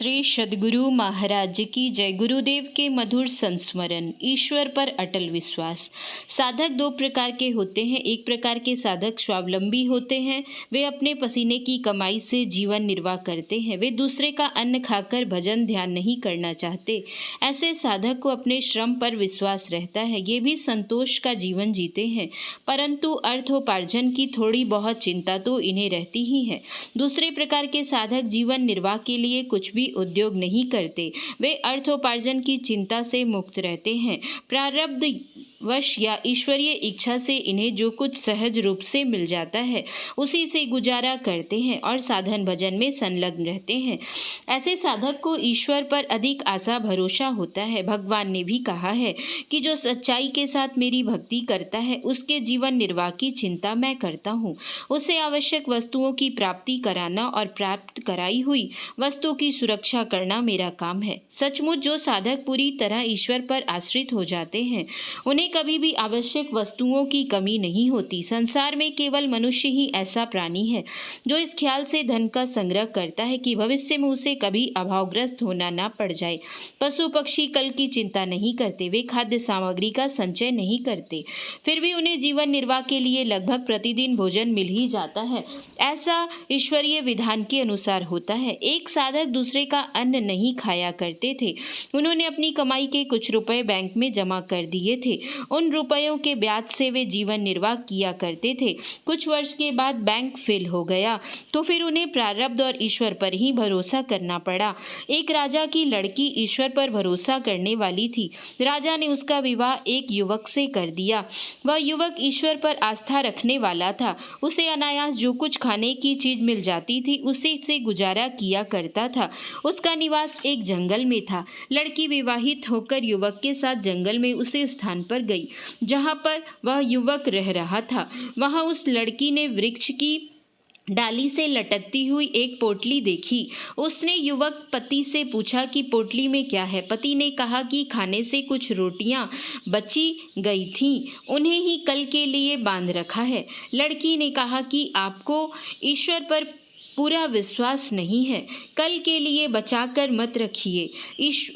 श्री सद्गुरु महाराज की जय। गुरुदेव के मधुर संस्मरण, ईश्वर पर अटल विश्वास। साधक दो प्रकार के होते हैं। एक प्रकार के साधक स्वावलंबी होते हैं, वे अपने पसीने की कमाई से जीवन निर्वाह करते हैं। वे दूसरे का अन्न खाकर भजन ध्यान नहीं करना चाहते। ऐसे साधक को अपने श्रम पर विश्वास रहता है। ये भी संतोष का जीवन जीते हैं, परंतु अर्थोपार्जन की थोड़ी बहुत चिंता तो इन्हें रहती ही है। दूसरे प्रकार के साधक जीवन निर्वाह के लिए कुछ भी उद्योग नहीं करते। वे अर्थोपार्जन की चिंता से मुक्त रहते हैं। प्रारब्ध वश या ईश्वरीय इच्छा से इन्हें जो कुछ सहज रूप से मिल जाता है उसी से गुजारा करते हैं और साधन भजन में संलग्न रहते हैं। ऐसे साधक को ईश्वर पर अधिक आशा भरोसा होता है। भगवान ने भी कहा है कि जो सच्चाई के साथ मेरी भक्ति करता है उसके जीवन निर्वाह की चिंता मैं करता हूँ। उसे आवश्यक वस्तुओं की प्राप्ति कराना और प्राप्त कराई हुई वस्तु की सुरक्षा करना मेरा काम है। सचमुच जो साधक पूरी तरह ईश्वर पर आश्रित हो जाते हैं उन्हें कभी भी आवश्यक वस्तुओं की कमी नहीं होती। संसार में केवल मनुष्य ही ऐसा प्राणी है जो इस ख्याल से धन का संग्रह करता है कि भविष्य में उसे कभी अभावग्रस्त होना ना पड़ जाए। पशु पक्षी कल की चिंता नहीं करते, वे खाद्य सामग्री का संचय नहीं करते, फिर भी उन्हें जीवन निर्वाह के लिए लगभग प्रतिदिन भोजन मिल ही जाता है। ऐसा ईश्वरीय विधान के अनुसार होता है। एक साधक दूसरे का अन्न नहीं खाया करते थे। उन्होंने अपनी कमाई के कुछ रुपए बैंक में जमा कर दिए थे। उन रुपयों के ब्याज से वे जीवन निर्वाह किया करते थे। कुछ वर्ष के बाद बैंक फेल हो गया तो फिर उन्हें प्रारब्ध और ईश्वर पर ही भरोसा करना पड़ा। एक राजा की लड़की ईश्वर पर भरोसा करने वाली थी। राजा ने उसका विवाह एक युवक से कर दिया। वह युवक ईश्वर पर आस्था रखने वाला था। उसे अनायास जो कुछ खाने की चीज मिल जाती थी उसी से गुजारा किया करता था। उसका निवास एक जंगल में था। लड़की विवाहित होकर युवक के साथ जंगल में उसी स्थान पर गई जहां पर वह युवक रह रहा था। वहां उस लड़की ने वृक्ष की डाली से लटकती हुई एक पोटली देखी। उसने युवक पति से पूछा कि पोटली में क्या है। पति ने कहा कि खाने से कुछ रोटियां बची गई थीं, उन्हें ही कल के लिए बांध रखा है। लड़की ने कहा कि आपको ईश्वर पर पूरा विश्वास नहीं है, कल के लिए बचाकर मत रखिए।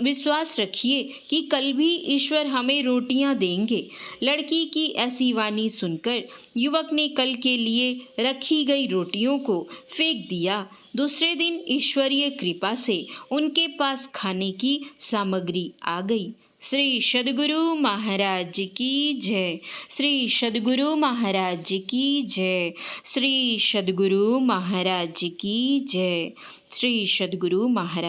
विश्वास रखिए कि कल भी ईश्वर हमें रोटियां देंगे। लड़की की ऐसी वाणी सुनकर युवक ने कल के लिए रखी गई रोटियों को फेंक दिया। दूसरे दिन ईश्वरीय कृपा से उनके पास खाने की सामग्री आ गई। श्री सद्गुरु महाराज की जय। श्री सद्गुरु महाराज की जय। श्री सद्गुरु महाराज की जय। श्री सद्गुरु महाराज